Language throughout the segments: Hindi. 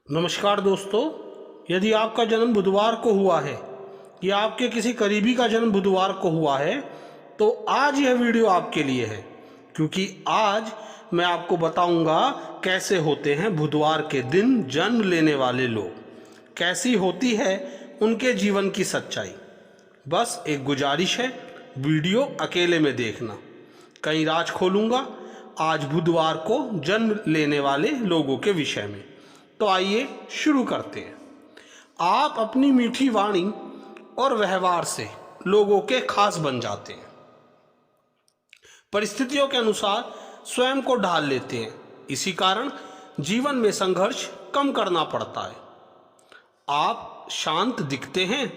नमस्कार दोस्तों, यदि आपका जन्म बुधवार को हुआ है या आपके किसी करीबी का जन्म बुधवार को हुआ है तो आज यह वीडियो आपके लिए है, क्योंकि आज मैं आपको बताऊंगा कैसे होते हैं बुधवार के दिन जन्म लेने वाले लोग, कैसी होती है उनके जीवन की सच्चाई। बस एक गुजारिश है, वीडियो अकेले में देखना। कई राज खोलूंगा आज बुधवार को जन्म लेने वाले लोगों के विषय में। तो आइए शुरू करते हैं। आप अपनी मीठी वाणी और व्यवहार से लोगों के खास बन जाते हैं। परिस्थितियों के अनुसार स्वयं को ढाल लेते हैं, इसी कारण जीवन में संघर्ष कम करना पड़ता है। आप शांत दिखते हैं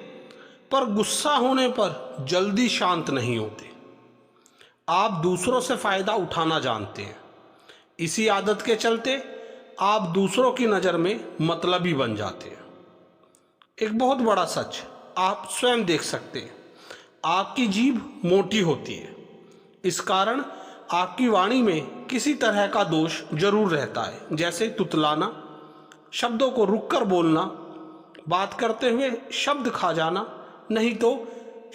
पर गुस्सा होने पर जल्दी शांत नहीं होते। आप दूसरों से फायदा उठाना जानते हैं, इसी आदत के चलते आप दूसरों की नज़र में मतलबी बन जाते हैं। एक बहुत बड़ा सच आप स्वयं देख सकते हैं, आपकी जीभ मोटी होती है, इस कारण आपकी वाणी में किसी तरह का दोष जरूर रहता है, जैसे तुतलाना, शब्दों को रुककर बोलना, बात करते हुए शब्द खा जाना, नहीं तो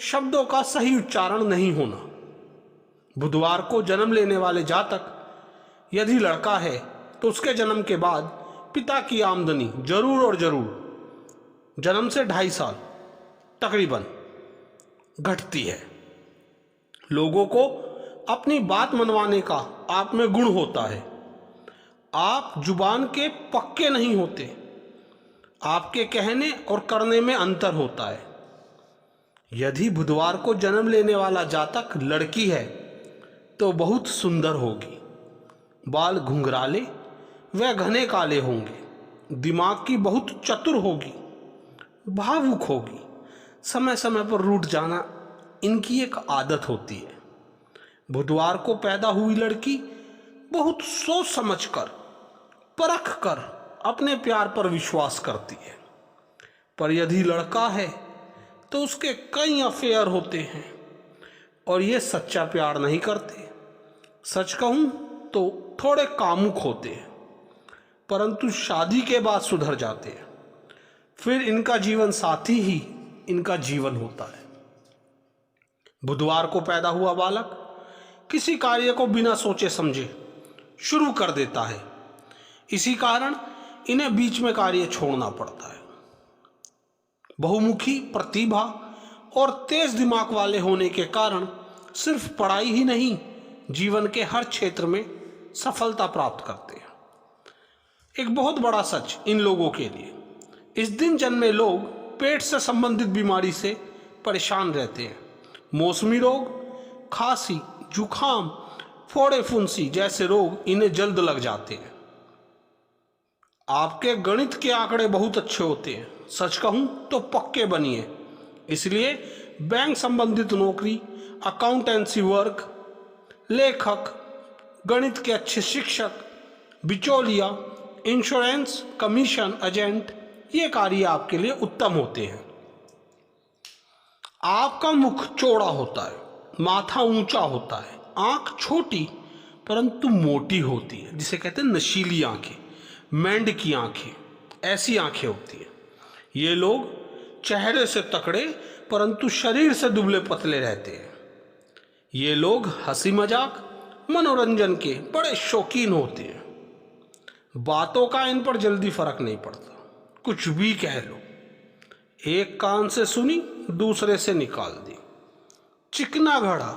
शब्दों का सही उच्चारण नहीं होना। बुधवार को जन्म लेने वाले जातक यदि लड़का है तो उसके जन्म के बाद पिता की आमदनी जरूर और जरूर जन्म से 2.5 साल तकरीबन घटती है। लोगों को अपनी बात मनवाने का आप में गुण होता है। आप जुबान के पक्के नहीं होते, आपके कहने और करने में अंतर होता है। यदि बुधवार को जन्म लेने वाला जातक लड़की है तो बहुत सुंदर होगी, बाल घुंघराले व घने काले होंगे, दिमाग की बहुत चतुर होगी, भावुक होगी, समय समय पर रूठ जाना इनकी एक आदत होती है। बुधवार को पैदा हुई लड़की बहुत सोच समझकर, परख कर अपने प्यार पर विश्वास करती है। पर यदि लड़का है तो उसके कई अफेयर होते हैं और ये सच्चा प्यार नहीं करते। सच कहूं तो थोड़े कामुक होते हैं, परंतु शादी के बाद सुधर जाते हैं। फिर इनका जीवन साथी ही इनका जीवन होता है। बुधवार को पैदा हुआ बालक किसी कार्य को बिना सोचे समझे शुरू कर देता है, इसी कारण इन्हें बीच में कार्य छोड़ना पड़ता है। बहुमुखी प्रतिभा और तेज दिमाग वाले होने के कारण सिर्फ पढ़ाई ही नहीं, जीवन के हर क्षेत्र में सफलता प्राप्त करते हैं। एक बहुत बड़ा सच इन लोगों के लिए, इस दिन जन्मे लोग पेट से संबंधित बीमारी से परेशान रहते हैं। मौसमी रोग, खांसी, जुखाम, फोड़े फुंसी जैसे रोग इन्हें जल्द लग जाते हैं। आपके गणित के आंकड़े बहुत अच्छे होते हैं, सच कहूं तो पक्के बनिए। इसलिए बैंक संबंधित नौकरी, अकाउंटेंसी वर्क, लेखक, गणित के अच्छे शिक्षक, बिचौलिया, इंश्योरेंस, कमीशन एजेंट, ये कार्य आपके लिए उत्तम होते हैं। आपका मुख चौड़ा होता है, माथा ऊंचा होता है, आंख छोटी परंतु मोटी होती है, जिसे कहते हैं नशीली आंखें, मेंढ की आंखें, ऐसी आंखें होती है। ये लोग चेहरे से तकड़े परंतु शरीर से दुबले पतले रहते हैं। ये लोग हंसी मजाक, मनोरंजन के बड़े शौकीन होते हैं। बातों का इन पर जल्दी फर्क नहीं पड़ता, कुछ भी कह लो, एक कान से सुनी दूसरे से निकाल दी। चिकना घड़ा,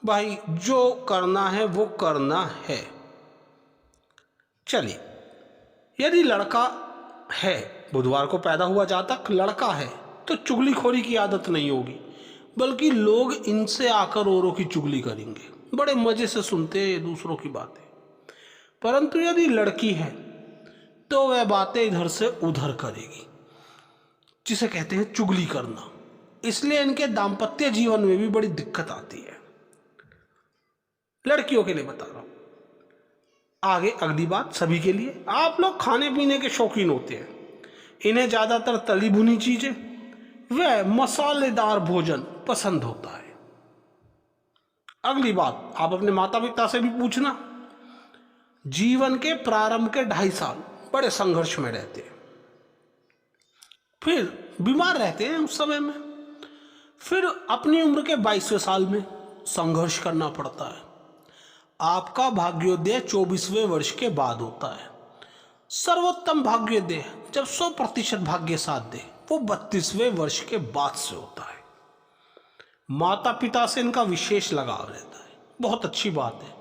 भाई जो करना है वो करना है। चलिए, यदि लड़का है, बुधवार को पैदा हुआ जातक लड़का है, तो चुगलीखोरी की आदत नहीं होगी, बल्कि लोग इनसे आकर औरों की चुगली करेंगे, बड़े मजे से सुनते हैं दूसरों की बातें। परंतु यदि लड़की है तो वह बातें इधर से उधर करेगी, जिसे कहते हैं चुगली करना। इसलिए इनके दाम्पत्य जीवन में भी बड़ी दिक्कत आती है। लड़कियों के लिए बता रहा हूं, आगे अगली बात सभी के लिए। आप लोग खाने पीने के शौकीन होते हैं, इन्हें ज्यादातर तली भुनी चीजें व मसालेदार भोजन पसंद होता है। अगली बात, आप अपने माता पिता से भी पूछना, जीवन के प्रारंभ के 2.5 साल बड़े संघर्ष में रहते हैं, फिर बीमार रहते हैं उस समय में, फिर अपनी उम्र के 22वें साल में संघर्ष करना पड़ता है। आपका भाग्योदय 24वें वर्ष के बाद होता है। सर्वोत्तम भाग्योदय जब 100% भाग्य साथ दे वो 32वें वर्ष के बाद से होता है। माता पिता से इनका विशेष लगाव रहता है, बहुत अच्छी बात है।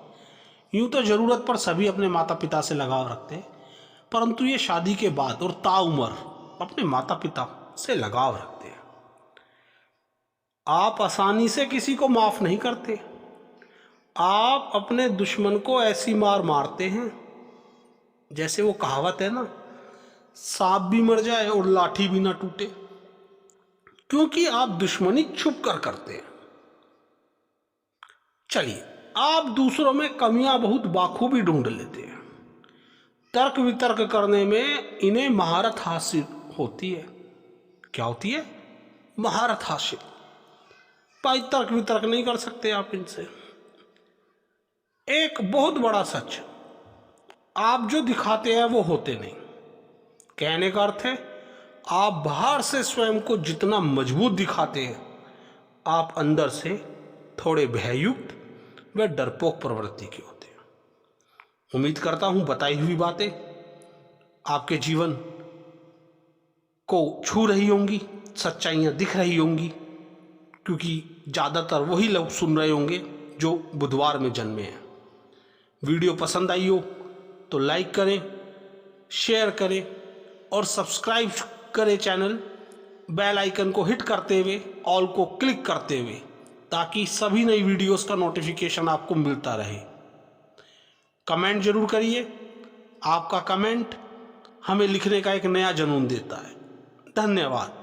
यूं तो जरूरत पर सभी अपने माता पिता से लगाव रखते हैं, परंतु ये शादी के बाद और ताउम्र अपने माता पिता से लगाव रखते हैं। आप आसानी से किसी को माफ नहीं करते। आप अपने दुश्मन को ऐसी मार मारते हैं जैसे वो कहावत है ना, सांप भी मर जाए और लाठी भी ना टूटे, क्योंकि आप दुश्मनी छुप कर करते हैं। चलिए, आप दूसरों में कमियां बहुत बाखूबी ढूंढ लेते हैं। तर्क वितर्क करने में इन्हें महारत हासिल होती है। क्या होती है? महारत हासिल। भाई तर्क वितर्क नहीं कर सकते आप इनसे। एक बहुत बड़ा सच, आप जो दिखाते हैं वो होते नहीं। कहने का अर्थ है, आप बाहर से स्वयं को जितना मजबूत दिखाते हैं, आप अंदर से थोड़े भययुक्त व डरपोक प्रवृत्ति के होते हैं। उम्मीद करता हूं बताई हुई बातें आपके जीवन को छू रही होंगी, सच्चाइयां दिख रही होंगी, क्योंकि ज़्यादातर वही लोग सुन रहे होंगे जो बुधवार में जन्मे हैं। वीडियो पसंद आई हो तो लाइक करें, शेयर करें और सब्सक्राइब करें चैनल। बेल आइकन को हिट करते हुए ऑल को क्लिक करते हुए, ताकि सभी नई वीडियोस का नोटिफिकेशन आपको मिलता रहे। कमेंट जरूर करिए, आपका कमेंट हमें लिखने का एक नया जुनून देता है। धन्यवाद।